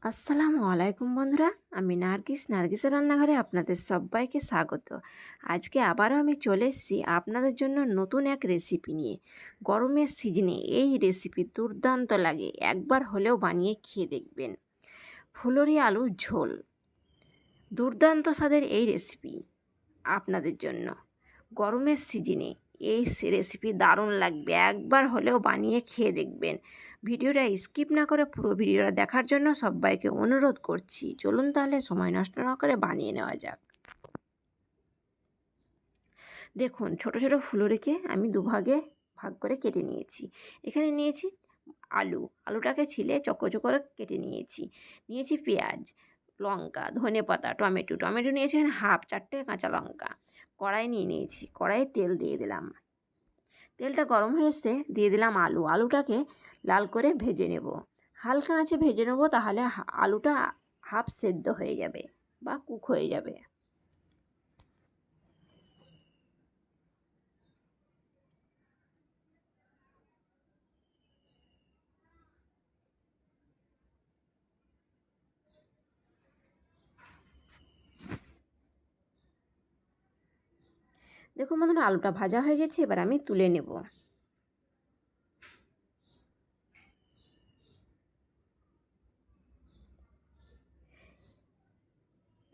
আসসালামু আলাইকুম বন্ধুরা, আমি নার্গিসের রান্নাঘরে আপনাদের সবাইকে স্বাগত। আজকে আবারও আমি চলে এসেছি আপনাদের জন্য নতুন এক রেসিপি নিয়ে। গরমের সিজনে এই রেসিপি দুর্দান্ত লাগে, একবার হলেও বানিয়ে খেয়ে দেখবেন। ফুলুরি আলুর ঝোল, দুর্দান্ত স্বাদের এই রেসিপি আপনাদের জন্য। গরমের সিজনে এই রেসিপি দারুণ লাগবে, একবার হলেও বানিয়ে খেয়ে দেখবেন। ভিডিওটা স্কিপ না করে পুরো ভিডিওটা দেখার জন্য সবাইকে অনুরোধ করছি। চলুন তাহলে সময় নষ্ট না করে বানিয়ে নেওয়া যাক। দেখুন, ছোট ছোট ফুলুরিকে আমি দুভাগে ভাগ করে কেটে নিয়েছি। এখানে নিয়েছি আলুটাকে ছিলে চকো চকো করে কেটে নিয়েছি পেঁয়াজ, লঙ্কা, ধনেপাতা, টমেটো নিয়েছি এখানে হাফ, 4টে কাঁচা লঙ্কা। কড়াই নিয়েছি, কড়াইয়ে তেল দিয়ে দিলাম। তেলটা গরম হয়ে এসে দিয়ে দিলাম আলুটাকে লাল করে ভেজে নেব। হালকা আঁচে ভেজে নেব, তাহলে আলুটা হাফ সেদ্ধ হয়ে যাবে বা কুক হয়ে যাবে। দেখুন বন্ধুরা, আলুটা ভাজা হয়ে গেছে, এবার আমি তুলে নেব।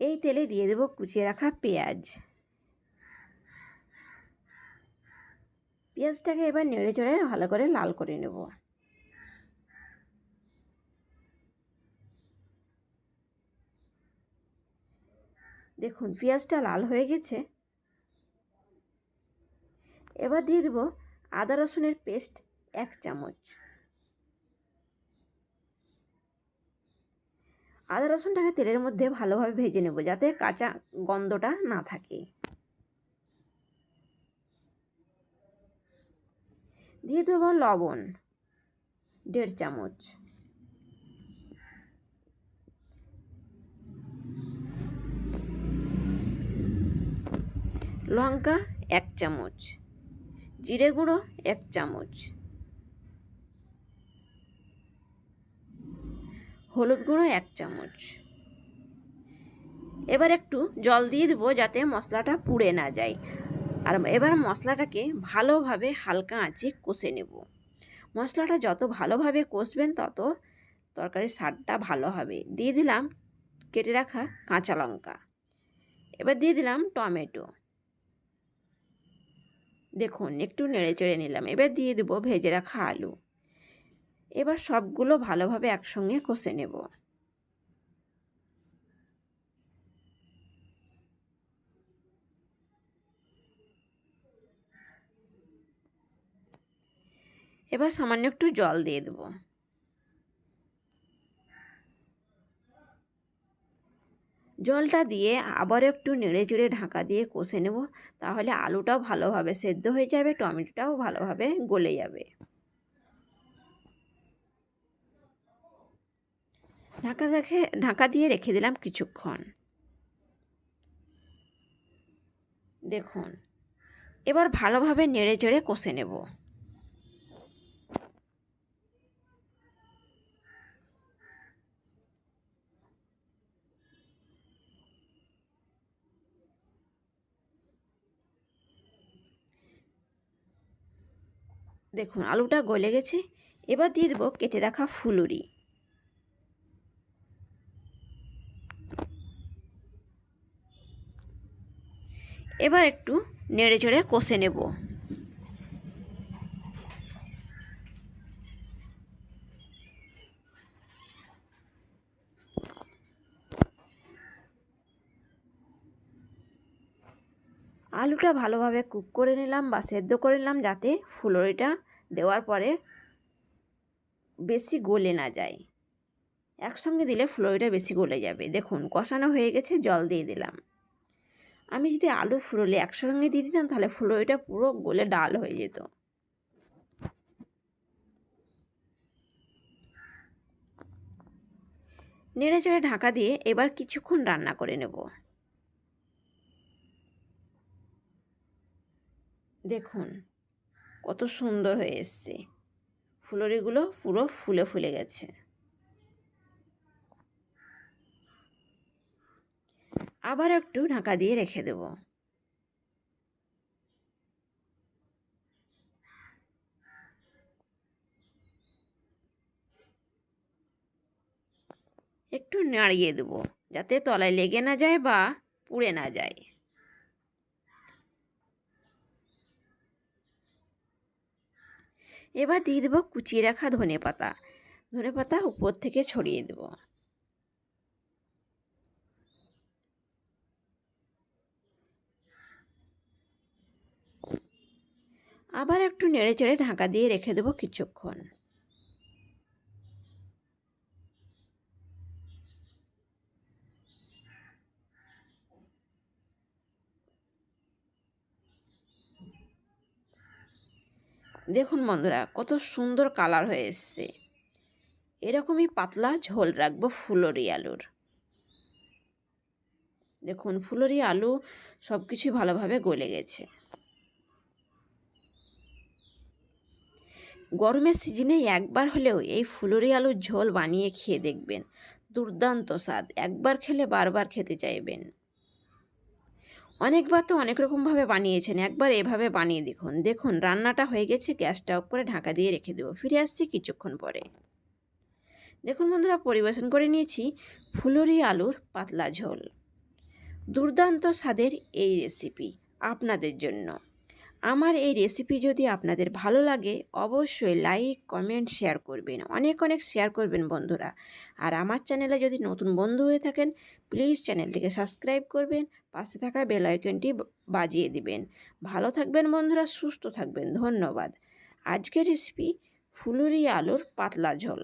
এই তেলে দিয়ে দেব কুচিয়ে রাখা পেঁয়াজটাকে এবার নেড়ে চড়ে ভালো করে লাল করে নেব। দেখুন পেঁয়াজটা লাল হয়ে গেছে। এবার দিয়ে দেব আদা রসুনের পেস্ট 1 চামচ। আদা রসুনটাকে তেলের মধ্যে ভালোভাবে ভেজে নেব, যাতে কাঁচা গন্ধটা না থাকে। দিয়ে দেবো লবণ 1.5 চামচ। লঙ্কা 1 চামচ, জিরে গুঁড়ো 1 চামচ, হলুদ গুঁড়ো 1 চামচ। এবার একটু জল দিয়ে দেবো যাতে মশলাটা পুড়ে না যায়। আর এবার মশলাটাকে ভালোভাবে হালকা আঁচে কষে নেব। মশলাটা যত ভালোভাবে কষবেন তত তরকারির স্বাদটা ভালো হবে। দিয়ে দিলাম কেটে রাখা কাঁচা লঙ্কা। এবার দিয়ে দিলাম টমেটো। দেখুন একটু নেড়ে চেড়ে নিলাম। এবার দিয়ে দেবো ভেজে রাখা আলু। এবার সবগুলো ভালোভাবে একসঙ্গে কষে নেব। এবার সামান্য একটু জল দিয়ে দেব। জলটা দিয়ে আবার একটু নেড়ে চেড়ে ঢাকা দিয়ে কষে নেব, তাহলে আলুটাও ভালোভাবে সেদ্ধ হয়ে যাবে, টমেটোটাও ভালোভাবে গলে যাবে। ঢাকা দিয়ে রেখে দিলাম কিছুক্ষণ। দেখুন এবার ভালোভাবে নেড়ে চেড়ে কষে নেব। দেখুন আলুটা গলে গেছে। এবার দিয়ে দেবো কেটে রাখা ফুলুরি। এবার একটু নেড়ে চেড়ে কষে নেব। আলুটা ভালোভাবে কুক করে নিলাম বা সেদ্ধ করে নিলাম, যাতে ফুলুরিটা দেওয়ার পরে বেশি গলে না যায়। একসঙ্গে দিলে ফুলুরিটা বেশি গলে যাবে। দেখুন কষানো হয়ে গেছে, জল দিয়ে দিলাম। আমি যদি আলু ফুলুরি একসঙ্গে দিয়ে দিতাম তাহলে ফুলুরিটা পুরো গলে ডাল হয়ে যেত। নেড়ে চেড়ে ঢাকা দিয়ে এবার কিছুক্ষণ রান্না করে নেব। দেখুন কত সুন্দর হয়ে এসছে, ফুলুরিগুলো পুরো ফুলে ফুলে গেছে। আবার একটু ঢাকা দিয়ে রেখে দেব। একটু নাড়িয়ে দেব যাতে তলায় লেগে না যায় বা পুড়ে না যায়। এবার দিয়ে দেবো কুচিয়ে রাখা ধনেপাতা। ধনেপাতা উপর থেকে ছড়িয়ে দেব। আবার একটু নেড়ে চেড়ে ঢাকা দিয়ে রেখে দেবো কিছুক্ষণ। দেখুন বন্ধুরা, কত সুন্দর কালার হয়ে এসছে। এরকমই পাতলা ঝোল রাখবো ফুলরি আলুর। দেখুন ফুলরি আলু সব কিছু ভালোভাবে গলে গেছে। গরমের সিজনে একবার হলেও এই ফুলরি আলুর ঝোল বানিয়ে খেয়ে দেখবেন, দুর্দান্ত স্বাদ। একবার খেলে বারবার খেতে চাইবেন। অনেকবার তো অনেক রকমভাবে বানিয়েছেন, একবার এভাবে বানিয়ে দেখুন। দেখুন রান্নাটা হয়ে গেছে, গ্যাসটা উপরে ঢাকা দিয়ে রেখে দেবো। ফিরে আসছি কিছুক্ষণ পরে। দেখুন বন্ধুরা, পরিবেশন করে নিয়েছি ফুলরি আলুর পাতলা ঝোল। দুর্দান্ত স্বাদের এই রেসিপি আপনাদের জন্য। আমার এই রেসিপি যদি আপনাদের ভালো লাগে অবশ্যই লাইক কমেন্ট শেয়ার করবেন, অনেক অনেক শেয়ার করবেন বন্ধুরা। আর আমার চ্যানেলে যদি নতুন বন্ধু হয়ে থাকেন প্লিজ চ্যানেলটিকে সাবস্ক্রাইব করবেন, পাশে থাকা বেল আইকনটি বাজিয়ে দিবেন। ভালো থাকবেন বন্ধুরা, সুস্থ থাকবেন। ধন্যবাদ। আজকের রেসিপি ফুলুরি আলুর পাতলা ঝোল।